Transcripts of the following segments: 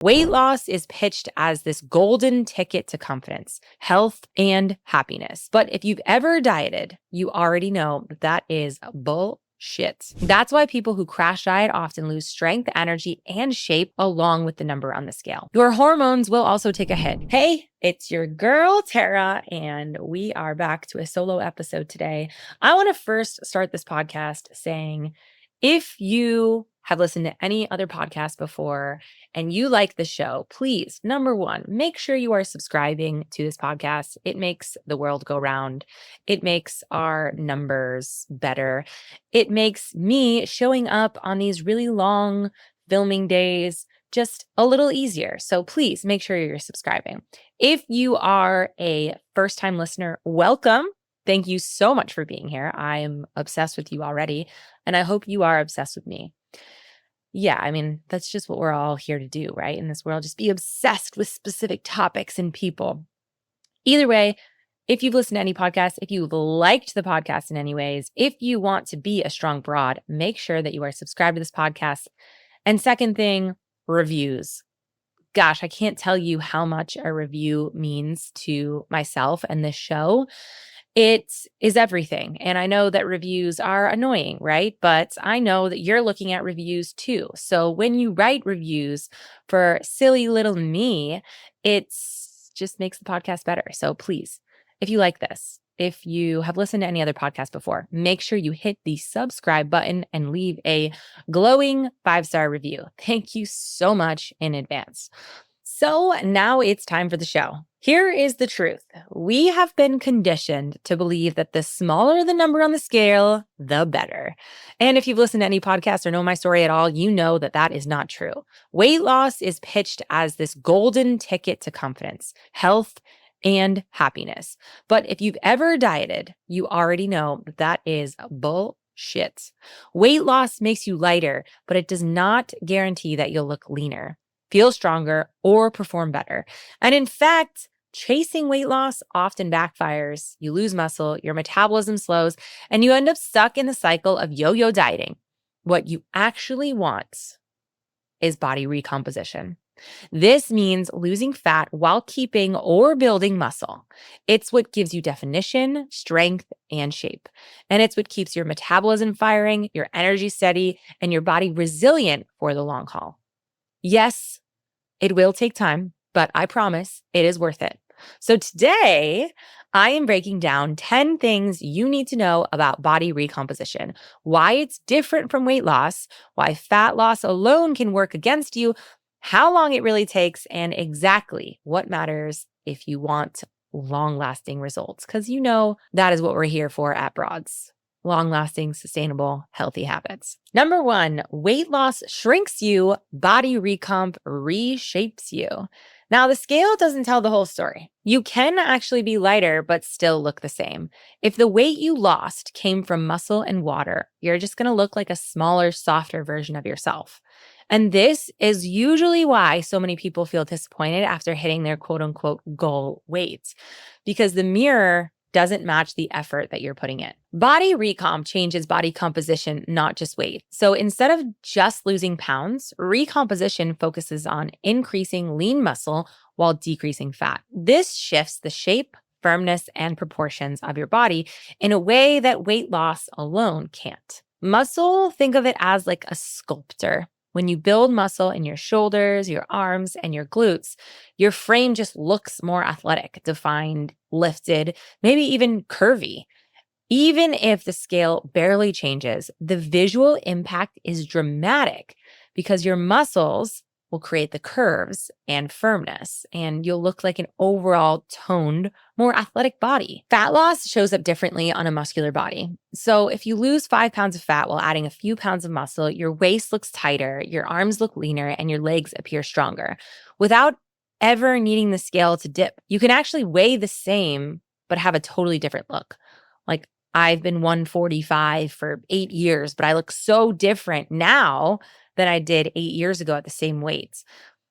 Weight loss is pitched as this golden ticket to confidence, health, and happiness. But if you've ever dieted, you already know that is bullshit. That's why people who crash diet often lose strength, energy, and shape along with the number on the scale. Your hormones will also take a hit. Hey, it's your girl, Tara, and we are back to a solo episode today. I want to first start this podcast saying, if you have listened to any other podcast before and you like the show, please, number one, make sure you are subscribing to this podcast. It makes the world go round. It makes our numbers better. It makes me showing up on these really long filming days just a little easier. So please make sure you're subscribing. If you are a first-time listener, welcome. Thank you so much for being here. I am obsessed with you already, and I hope you are obsessed with me. Yeah, I mean, that's just what we're all here to do, right? In this world, just be obsessed with specific topics and people. Either way, if you've listened to any podcast, if you liked the podcast in any ways, if you want to be a strong broad, make sure that you are subscribed to this podcast. And second thing, reviews. Gosh, I can't tell you how much a review means to myself and this show. It is everything. And I know that reviews are annoying, right? But I know that you're looking at reviews too. So when you write reviews for silly little me, it just makes the podcast better. So please, if you like this, if you have listened to any other podcast before, make sure you hit the subscribe button and leave a glowing 5-star review. Thank you so much in advance. So now it's time for the show. Here is the truth. We have been conditioned to believe that the smaller the number on the scale, the better. And if you've listened to any podcast or know my story at all, you know that that is not true. Weight loss is pitched as this golden ticket to confidence, health, and happiness. But if you've ever dieted, you already know that that is bullshit. Weight loss makes you lighter, but it does not guarantee that you'll look leaner, feel stronger, or perform better. And in fact, chasing weight loss often backfires. You lose muscle, your metabolism slows, and you end up stuck in the cycle of yo-yo dieting. What you actually want is body recomposition. This means losing fat while keeping or building muscle. It's what gives you definition, strength, and shape. And it's what keeps your metabolism firing, your energy steady, and your body resilient for the long haul. Yes, it will take time, but I promise it is worth it. So today, I am breaking down 10 things you need to know about body recomposition, why it's different from weight loss, why fat loss alone can work against you, how long it really takes, and exactly what matters if you want long-lasting results. Because you know that is what we're here for at Broads. Long-lasting, sustainable, healthy habits. Number one, weight loss shrinks you, body recomp reshapes you. Now, the scale doesn't tell the whole story. You can actually be lighter, but still look the same. If the weight you lost came from muscle and water, you're just going to look like a smaller, softer version of yourself. And this is usually why so many people feel disappointed after hitting their quote unquote goal weight, because the mirror doesn't match the effort that you're putting in. Body recomp changes body composition, not just weight. So instead of just losing pounds, recomposition focuses on increasing lean muscle while decreasing fat. This shifts the shape, firmness, and proportions of your body in a way that weight loss alone can't. Muscle, think of it as like a sculptor. When you build muscle in your shoulders, your arms, and your glutes, your frame just looks more athletic, defined, lifted, maybe even curvy. Even if the scale barely changes, the visual impact is dramatic because your muscles will create the curves and firmness, and you'll look like an overall toned, more athletic body. Fat loss shows up differently on a muscular body. So if you lose 5 pounds of fat while adding a few pounds of muscle, your waist looks tighter, your arms look leaner, and your legs appear stronger without ever needing the scale to dip. You can actually weigh the same, but have a totally different look. Like, I've been 145 for 8 years, but I look so different now than I did 8 years ago at the same weights,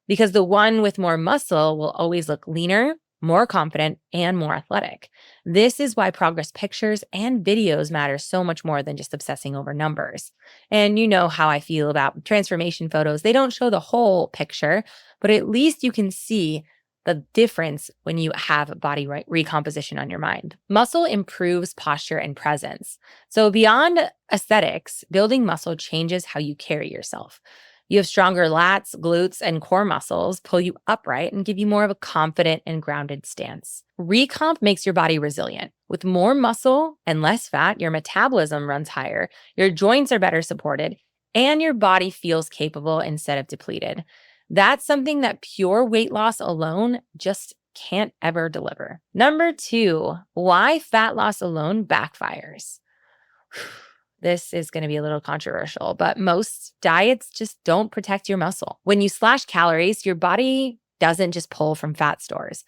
because the one with more muscle will always look leaner, more confident, and more athletic. This is why progress pictures and videos matter so much more than just obsessing over numbers. And you know how I feel about transformation photos. They don't show the whole picture, but at least you can see the difference when you have body recomposition on your mind. Muscle improves posture and presence. So beyond aesthetics, building muscle changes how you carry yourself. You have stronger lats, glutes, and core muscles pull you upright and give you more of a confident and grounded stance. Recomp makes your body resilient. With more muscle and less fat, your metabolism runs higher, your joints are better supported, and your body feels capable instead of depleted. That's something that pure weight loss alone just can't ever deliver. Number 2, why fat loss alone backfires. This is going to be a little controversial, but most diets just don't protect your muscle. When you slash calories, your body doesn't just pull from fat stores.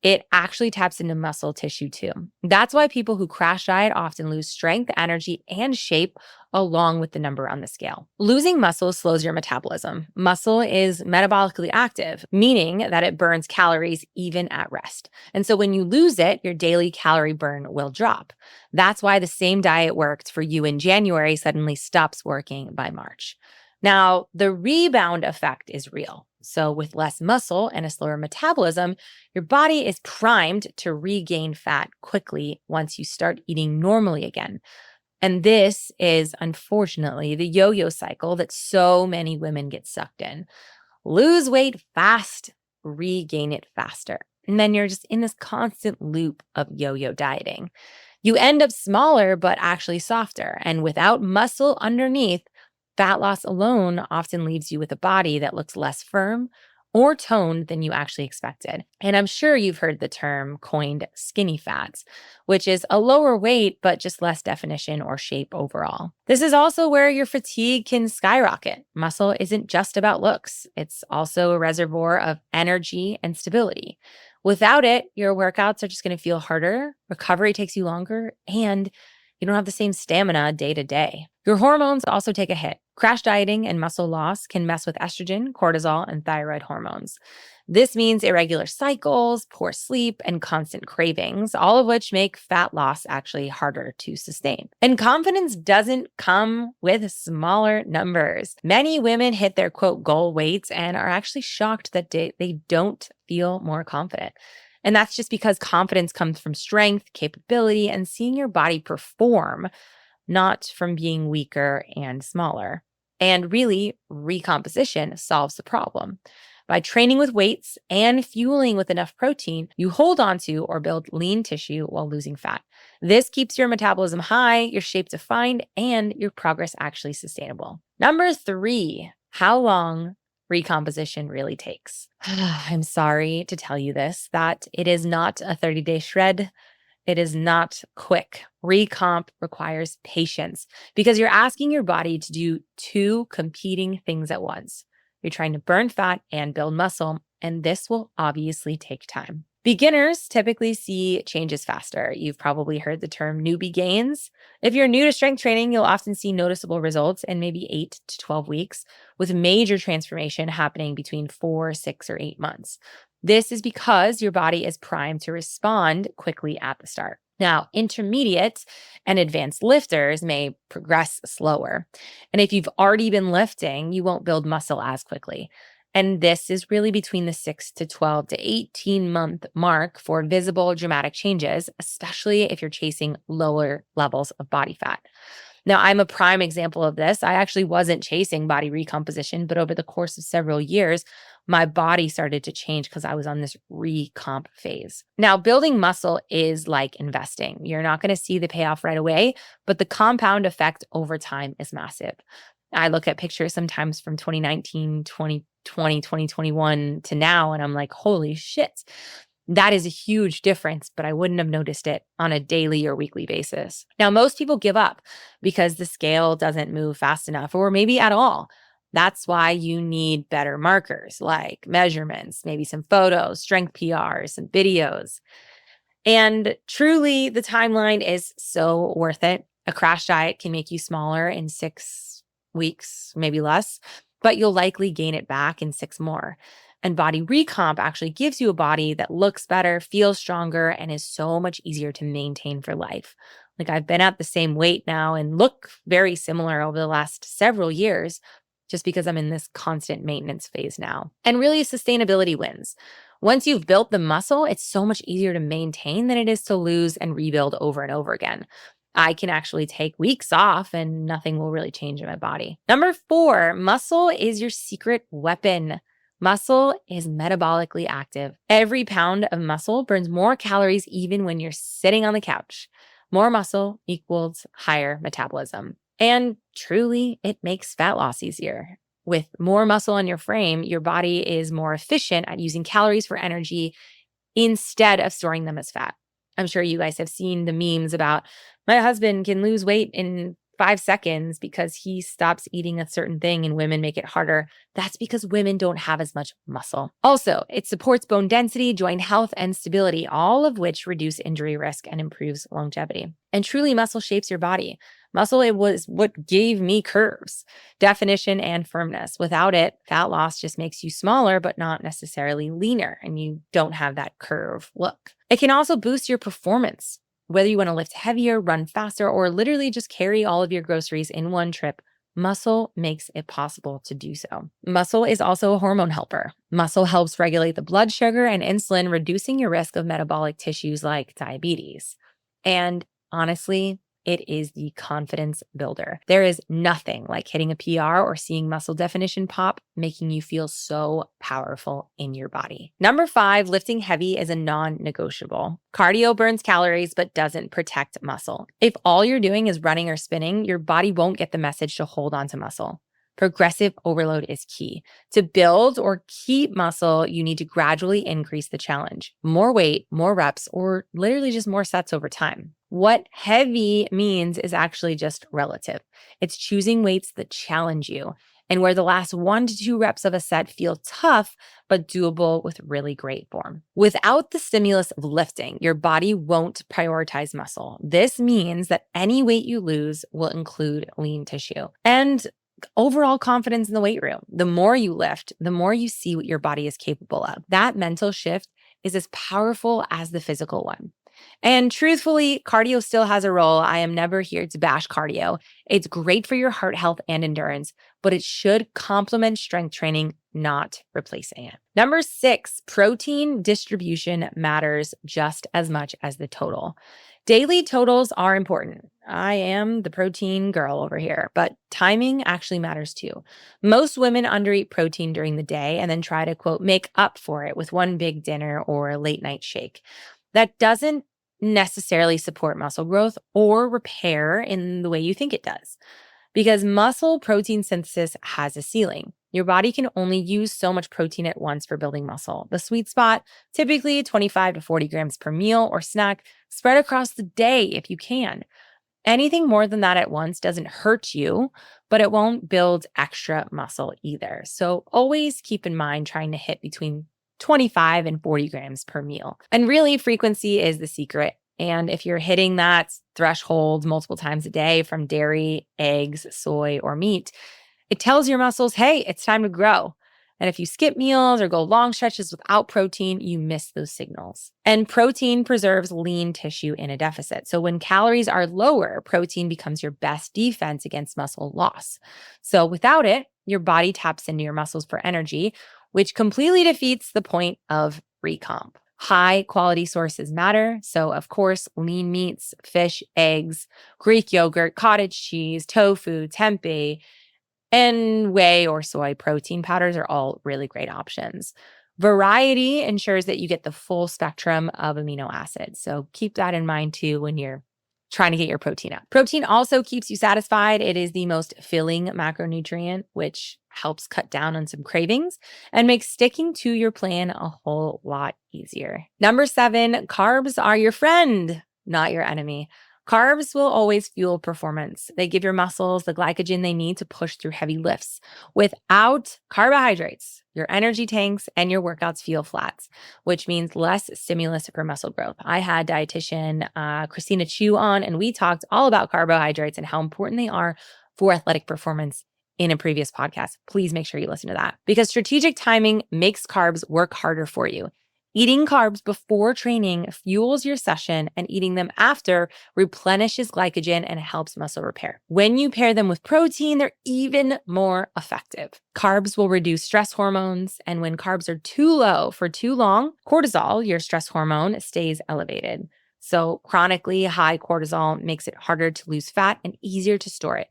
It actually taps into muscle tissue too. That's why people who crash diet often lose strength, energy, and shape along with the number on the scale. Losing muscle slows your metabolism. Muscle is metabolically active, meaning that it burns calories even at rest. And so when you lose it, your daily calorie burn will drop. That's why the same diet worked for you in January suddenly stops working by March. Now, the rebound effect is real. So with less muscle and a slower metabolism, your body is primed to regain fat quickly once you start eating normally again. And this is unfortunately the yo-yo cycle that so many women get sucked in. Lose weight fast, regain it faster. And then you're just in this constant loop of yo-yo dieting. You end up smaller, but actually softer. And without muscle underneath, fat loss alone often leaves you with a body that looks less firm or toned than you actually expected. And I'm sure you've heard the term coined skinny fats, which is a lower weight, but just less definition or shape overall. This is also where your fatigue can skyrocket. Muscle isn't just about looks. It's also a reservoir of energy and stability. Without it, your workouts are just going to feel harder, recovery takes you longer, and you don't have the same stamina day to day. Your hormones also take a hit. Crash dieting and muscle loss can mess with estrogen, cortisol, and thyroid hormones. This means irregular cycles, poor sleep, and constant cravings, all of which make fat loss actually harder to sustain. And confidence doesn't come with smaller numbers. Many women hit their quote goal weights and are actually shocked that they don't feel more confident. And that's just because confidence comes from strength, capability, and seeing your body perform, not from being weaker and smaller. And really, recomposition solves the problem. By training with weights and fueling with enough protein, you hold onto or build lean tissue while losing fat. This keeps your metabolism high, your shape defined, and your progress actually sustainable. Number 3, how long recomposition really takes. I'm sorry to tell you this, that it is not a 30-day shred. It is not quick. Recomp requires patience because you're asking your body to do 2 competing things at once. You're trying to burn fat and build muscle, and this will obviously take time. Beginners typically see changes faster. You've probably heard the term newbie gains. If you're new to strength training, you'll often see noticeable results in maybe 8 to 12 weeks, with major transformation happening between 4, 6, or 8 months. This is because your body is primed to respond quickly at the start. Now, intermediate and advanced lifters may progress slower. And if you've already been lifting, you won't build muscle as quickly. And this is really between the 6 to 12 to 18 month mark for visible dramatic changes, especially if you're chasing lower levels of body fat. Now, I'm a prime example of this. I actually wasn't chasing body recomposition, but over the course of several years, my body started to change because I was on this recomp phase. Now, building muscle is like investing. You're not going to see the payoff right away, but the compound effect over time is massive. I look at pictures sometimes from 2019, 2020, 2021 to now, and I'm like, holy shit. That is a huge difference, but I wouldn't have noticed it on a daily or weekly basis. Now, most people give up because the scale doesn't move fast enough, or maybe at all. That's why you need better markers like measurements, maybe some photos, strength PRs, some videos. And truly, the timeline is so worth it. A crash diet can make you smaller in 6 weeks, maybe less, but you'll likely gain it back in 6 more. And body recomp actually gives you a body that looks better, feels stronger, and is so much easier to maintain for life. Like I've been at the same weight now and look very similar over the last several years, just because I'm in this constant maintenance phase now. And really, sustainability wins. Once you've built the muscle, it's so much easier to maintain than it is to lose and rebuild over and over again. I can actually take weeks off and nothing will really change in my body. Number 4, muscle is your secret weapon. Muscle is metabolically active. Every pound of muscle burns more calories even when you're sitting on the couch. More muscle equals higher metabolism. And truly, it makes fat loss easier. With more muscle on your frame, your body is more efficient at using calories for energy instead of storing them as fat. I'm sure you guys have seen the memes about my husband can lose weight in 5 seconds because he stops eating a certain thing and women make it harder. That's because women don't have as much muscle. Also, it supports bone density, joint health, and stability, all of which reduce injury risk and improves longevity. And truly, muscle shapes your body. Muscle, it was what gave me curves, definition, and firmness. Without it, fat loss just makes you smaller, but not necessarily leaner, and you don't have that curve look. It can also boost your performance. Whether you want to lift heavier, run faster, or literally just carry all of your groceries in one trip, muscle makes it possible to do so. Muscle is also a hormone helper. Muscle helps regulate the blood sugar and insulin, reducing your risk of metabolic tissues like diabetes. And honestly, it is the confidence builder. There is nothing like hitting a PR or seeing muscle definition pop, making you feel so powerful in your body. Number 5, lifting heavy is a non-negotiable. Cardio burns calories but doesn't protect muscle. If all you're doing is running or spinning, your body won't get the message to hold on to muscle. Progressive overload is key. To build or keep muscle, you need to gradually increase the challenge. More weight, more reps, or literally just more sets over time. What heavy means is actually just relative. It's choosing weights that challenge you and where the last 1 to 2 reps of a set feel tough, but doable with really great form. Without the stimulus of lifting, your body won't prioritize muscle. This means that any weight you lose will include lean tissue. And overall confidence in the weight room. The more you lift, the more you see what your body is capable of. That mental shift is as powerful as the physical one. And truthfully, cardio still has a role. I am never here to bash cardio. It's great for your heart health and endurance, but it should complement strength training, not replacing it. Number 6, protein distribution matters just as much as the total. Daily totals are important. I am the protein girl over here, but timing actually matters too. Most women undereat protein during the day and then try to, quote, make up for it with one big dinner or a late night shake. That doesn't necessarily support muscle growth or repair in the way you think it does. Because muscle protein synthesis has a ceiling. Your body can only use so much protein at once for building muscle. The sweet spot, typically 25 to 40 grams per meal or snack, spread across the day if you can. Anything more than that at once doesn't hurt you, but it won't build extra muscle either. So always keep in mind trying to hit between 25 and 40 grams per meal. And really, frequency is the secret. And if you're hitting that threshold multiple times a day from dairy, eggs, soy, or meat, it tells your muscles, hey, it's time to grow. And if you skip meals or go long stretches without protein, you miss those signals. And protein preserves lean tissue in a deficit. So when calories are lower, protein becomes your best defense against muscle loss. So without it, your body taps into your muscles for energy, which completely defeats the point of recomp. High quality sources matter. So of course, lean meats, fish, eggs, Greek yogurt, cottage cheese, tofu, tempeh, and whey or soy protein powders are all really great options. Variety ensures that you get the full spectrum of amino acids. So keep that in mind too when you're trying to get your protein up. Protein also keeps you satisfied. It is the most filling macronutrient, which helps cut down on some cravings and makes sticking to your plan a whole lot easier. Number 7, carbs are your friend, not your enemy. Carbs will always fuel performance. They give your muscles the glycogen they need to push through heavy lifts. Without carbohydrates, your energy tanks and your workouts feel flat, which means less stimulus for muscle growth. I had dietitian Christina Chu on, and we talked all about carbohydrates and how important they are for athletic performance in a previous podcast. Please make sure you listen to that because strategic timing makes carbs work harder for you. Eating carbs before training fuels your session, and eating them after replenishes glycogen and helps muscle repair. When you pair them with protein, they're even more effective. Carbs will reduce stress hormones, and when carbs are too low for too long, cortisol, your stress hormone, stays elevated. So chronically high cortisol makes it harder to lose fat and easier to store it.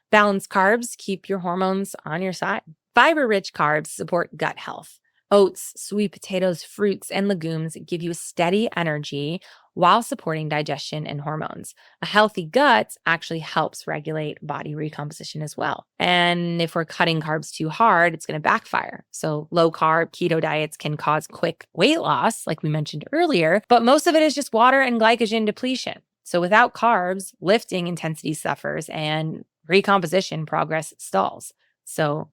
Balanced carbs keep your hormones on your side. Fiber-rich carbs support gut health. Oats, sweet potatoes, fruits, and legumes give you steady energy while supporting digestion and hormones. A healthy gut actually helps regulate body recomposition as well. And if we're cutting carbs too hard, it's going to backfire. So low-carb keto diets can cause quick weight loss, like we mentioned earlier, but most of it is just water and glycogen depletion. So without carbs, lifting intensity suffers and recomposition progress stalls. So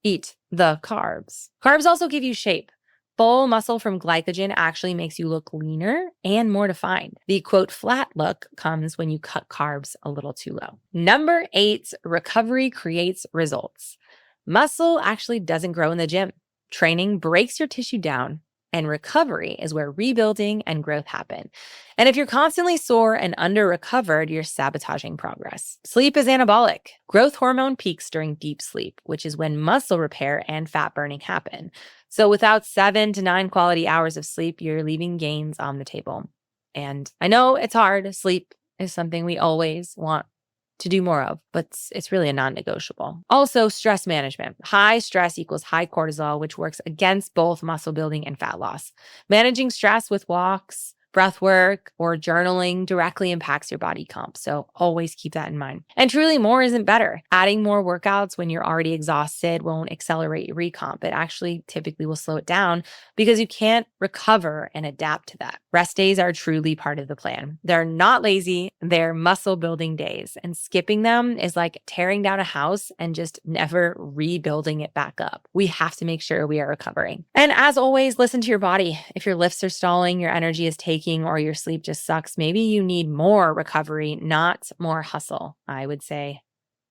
eat the carbs. Carbs also give you shape. Full muscle from glycogen actually makes you look leaner and more defined. The quote flat look comes when you cut carbs a little too low. Number 8, recovery creates results. Muscle actually doesn't grow in the gym. Training breaks your tissue down, and recovery is where rebuilding and growth happen. And if you're constantly sore and under-recovered, you're sabotaging progress. Sleep is anabolic. Growth hormone peaks during deep sleep, which is when muscle repair and fat burning happen. So without 7 to 9 quality hours of sleep, you're leaving gains on the table. And I know it's hard. Sleep is something we always want to do more of, but it's really a non-negotiable. Also, stress management. High stress equals high cortisol, which works against both muscle building and fat loss. Managing stress with walks, breath work, or journaling directly impacts your body comp. So always keep that in mind. And truly, more isn't better. Adding more workouts when you're already exhausted won't accelerate your recomp. It actually typically will slow it down because you can't recover and adapt to that. Rest days are truly part of the plan. They're not lazy, they're muscle building days. And skipping them is like tearing down a house and just never rebuilding it back up. We have to make sure we are recovering. And as always, listen to your body. If your lifts are stalling, your energy is taking, or your sleep just sucks, maybe you need more recovery, not more hustle. I would say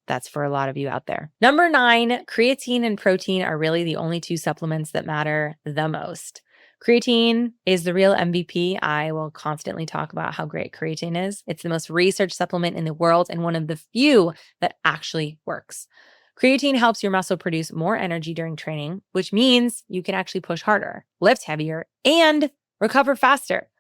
that's for a lot of you out there. Number 9, creatine and protein are really the only 2 supplements that matter the most. Creatine is the real MVP. I will constantly talk about how great creatine is. It's the most researched supplement in the world and one of the few that actually works. Creatine helps your muscle produce more energy during training, which means you can actually push harder, lift heavier, and recover faster.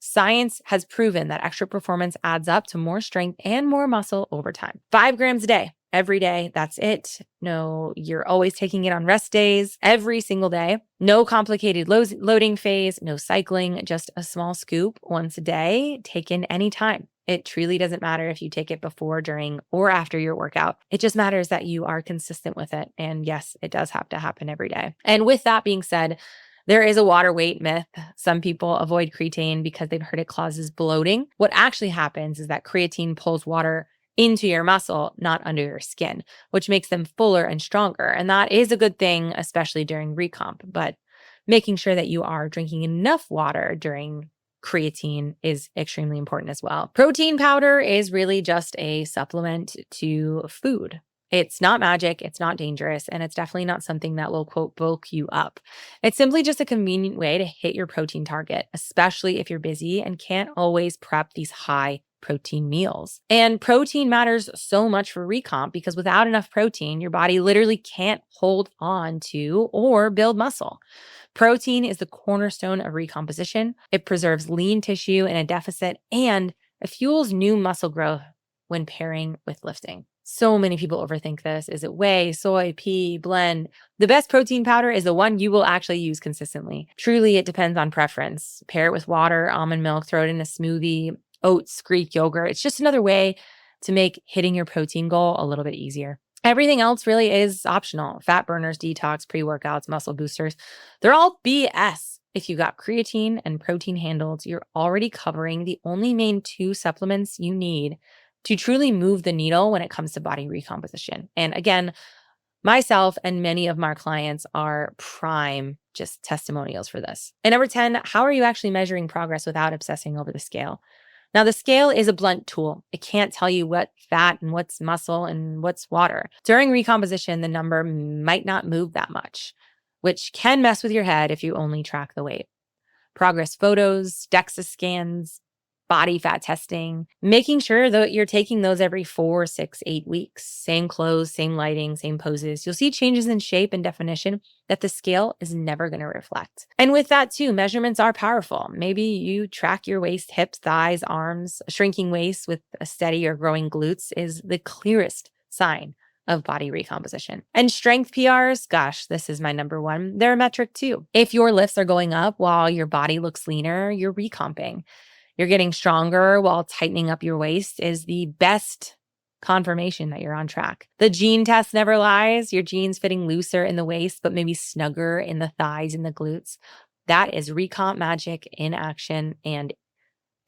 Science has proven that extra performance adds up to more strength and more muscle over time. 5 grams a day, every day. That's it. No, you're always taking it on rest days, every single day. No complicated loading phase, no cycling, just a small scoop once a day, taken anytime. It truly doesn't matter if you take it before, during, or after your workout. It just matters that you are consistent with it. And yes, it does have to happen every day. And with that being said, there is a water weight myth. Some people avoid creatine because they've heard it causes bloating. What actually happens is that creatine pulls water into your muscle, not under your skin, which makes them fuller and stronger. And that is a good thing, especially during recomp. But making sure that you are drinking enough water during creatine is extremely important as well. Protein powder is really just a supplement to food. It's not magic, it's not dangerous, and it's definitely not something that will, quote, bulk you up. It's simply just a convenient way to hit your protein target, especially if you're busy and can't always prep these high protein meals. And protein matters so much for recomp because without enough protein, your body literally can't hold on to or build muscle. Protein is the cornerstone of recomposition. It preserves lean tissue in a deficit, and it fuels new muscle growth when pairing with lifting. So many people overthink this. Is it whey, soy, pea, blend? The best protein powder is the one you will actually use consistently. Truly, it depends on preference. Pair it with water, almond milk, throw it in a smoothie, oats, Greek yogurt. It's just another way to make hitting your protein goal a little bit easier. Everything else really is optional. Fat burners, detox, pre-workouts, muscle boosters. They're all BS. If you got creatine and protein handled, you're already covering the only main 2 supplements you need to truly move the needle when it comes to body recomposition. And again, myself and many of my clients are prime just testimonials for this. And number 10, how are you actually measuring progress without obsessing over the scale? Now, the scale is a blunt tool. It can't tell you what fat and what's muscle and what's water. During recomposition, the number might not move that much, which can mess with your head if you only track the weight. progress photos, DEXA scans, body fat testing, making sure that you're taking those every 4, 6, 8 weeks. Same clothes, same lighting, same poses. You'll see changes in shape and definition that the scale is never going to reflect. And with that too, measurements are powerful. Maybe you track your waist, hips, thighs, arms. A shrinking waist with a steady or growing glutes is the clearest sign of body recomposition. And strength PRs, gosh, this is my number one. They're a metric too. If your lifts are going up while your body looks leaner, you're recomping. You're getting stronger while tightening up your waist is the best confirmation that you're on track. The gene test never lies. Your jeans fitting looser in the waist, but maybe snugger in the thighs and the glutes. That is Recomp magic in action, and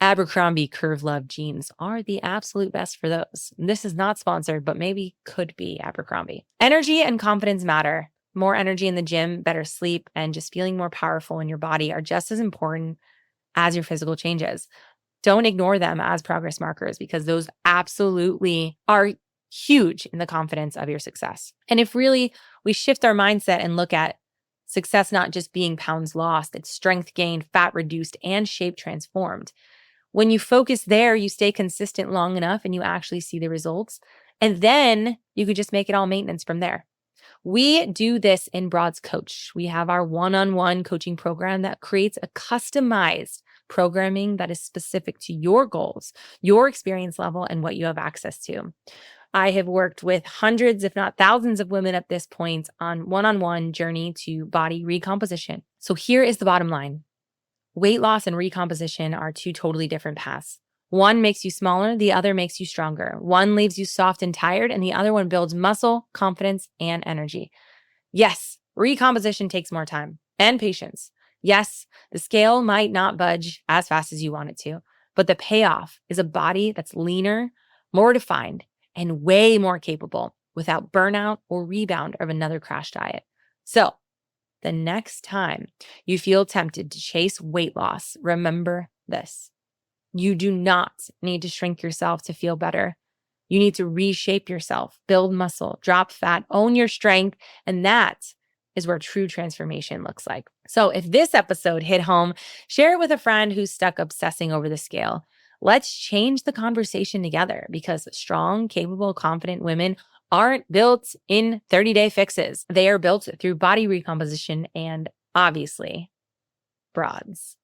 Abercrombie Curve Love jeans are the absolute best for those. This is not sponsored, but maybe could be Abercrombie. Energy and confidence matter. More energy in the gym, better sleep, and just feeling more powerful in your body are just as important as your physical changes. Don't ignore them as progress markers because those absolutely are huge in the confidence of your success. And if really we shift our mindset and look at success not just being pounds lost, it's strength gained, fat reduced, and shape transformed. When you focus there, you stay consistent long enough and you actually see the results. And then you could just make it all maintenance from there. We do this in Broad's Coach. We have our one-on-one coaching program that creates a customized programming that is specific to your goals, your experience level, and what you have access to. I have worked with hundreds, if not thousands of women at this point on one-on-one journey to body recomposition. So here is the bottom line. Weight loss and recomposition are two totally different paths. One makes you smaller, the other makes you stronger. One leaves you soft and tired, and the other one builds muscle, confidence, and energy. Yes, recomposition takes more time and patience. Yes, the scale might not budge as fast as you want it to, but the payoff is a body that's leaner, more defined, and way more capable without burnout or rebound of another crash diet. So, the next time you feel tempted to chase weight loss, remember this. You do not need to shrink yourself to feel better. You need to reshape yourself, build muscle, drop fat, own your strength, and that is where true transformation looks like. So if this episode hit home, share it with a friend who's stuck obsessing over the scale. Let's change the conversation together because strong, capable, confident women aren't built in 30-day fixes. They are built through body recomposition and obviously broads.